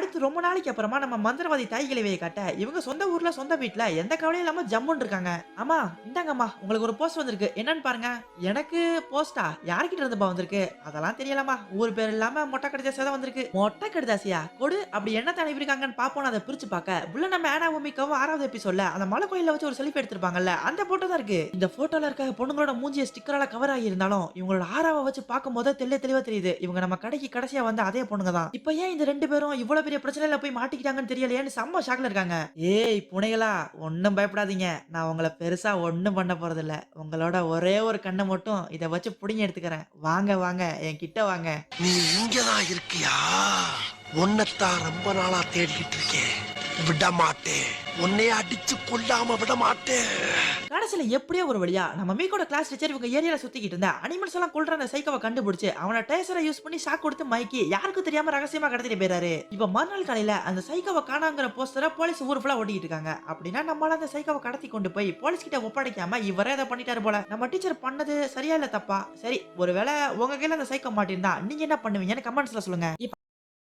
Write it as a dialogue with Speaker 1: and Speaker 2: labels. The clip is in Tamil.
Speaker 1: அடுத்து ரொம்ப நாளைக்கு அப்புறமா நம்ம மந்திரவாதி தாய் கிழவியை காட்ட இவங்க சொந்த ஊர்ல சொந்த வீட்ல எந்த கவலையும் இல்லாம ஜம்முன்னு இருக்காங்க. அம்மா இந்தாங்கம்மா உங்களுக்கு ஒரு போஸ்ட் வந்திருக்கு என்னன்னு பாருங்க. எனக்கு போஸ்டா யார்கிட்ட இருந்துப்பா வந்திருக்கு? அதெல்லாம் தெரியலம்மா. ஊர் பேர் இல்லாம மொட்டை கடிதாசியா தான் வந்திருக்கு. மொட்டை கடிதாசியா? கொடு அப்படி என்ன அனுப்பியிருக்காங்கன்னு பாப்போம்னு அதை பிரிச்சு பார்க்க உள்ள நம்ம ஆனா பூமிக்காவும் 6வது எபிசோட்ல அந்த மலை கோயில்ல வச்சு ஒரு செல்ஃபி எடுத்திருப்பாங்கல்ல அந்த போட்டோ தான் இருக்கு. இந்த போட்டோல இருக்க பொண்ணுங்களோட மூஞ்சிய ஸ்டிக்கரால கவர் ஆகி இருந்தாலும் இவங்களோட ஆறாவை வச்சு பார்க்கும்போது தெளிவா தெரியுது. இவங்க நம்ம கடைக்கு கடைசியா வந்த அதே பொண்ணுங்க தான். இப்ப ஏன் இந்த 2 பேரும் இவ்வளவு பெரிய பிரச்சனையில போய் மாட்டிக்கிட்டாங்கன்னு தெரியலையேன்னு செம்ம ஷாக்ல இருக்காங்க. ஏய் புனைகளா ஒண்ணும் பயப்படாதீங்க. நான் உங்கள பெருசா ஒண்ணும் பண்ண போறதில்ல. உங்களோட ஒரே ஒரு கண்ண மட்டும் இத வச்சு புடுங்கி எடுத்துக்கிறேன். வாங்க வாங்க என் கிட்ட வாங்க.
Speaker 2: நீ இங்கதான் இருக்கியா? உன்னைத்தான் ரொம்ப நாளா தேடிக்கிட்டு இருக்கேன். விட மாட்டேன். உன்னைய அடிச்சு கொல்லாம விட மாட்டேன்.
Speaker 1: கடைசில எப்படியோ ஒரு வழியா நம்ம மீக்கோட கிளாஸ் டீச்சர் இவங்க ஏரியால சுத்திக்கிட்டு இருந்த அனிமல்ஸ் எல்லாம் கொல்ற அந்த சைக்கோவை கண்டுபிடிச்சு அவன டேசரை யூஸ் பண்ணி ஷாக் கொடுத்து மயக்கி யாருக்கும் தெரியாம ரகசியமா கடத்திட்டு போயிறாரு. இப்ப மறுநாள் காலையில அந்த சைக்கோவை காணாங்கிற போஸ்டரை போலீஸ் ஊர் ஃபுல்லா ஓட்டிட்டு இருக்காங்க. அப்படின்னா நம்மளால அந்த சைக்கோவை கடத்தி கொண்டு போய் போலீஸ் கிட்ட ஒப்படைக்காம இவரே அதை பண்ணிட்டாரு போல. நம்ம டீச்சர் பண்ணது சரியா இல்ல தப்பா? சரி ஒருவேளை உங்க கையில அந்த சைக்கோ மாட்டிருந்தா நீங்க என்ன பண்ணுவீங்கன்னு கமெண்ட்ஸ்ல சொல்லுங்க.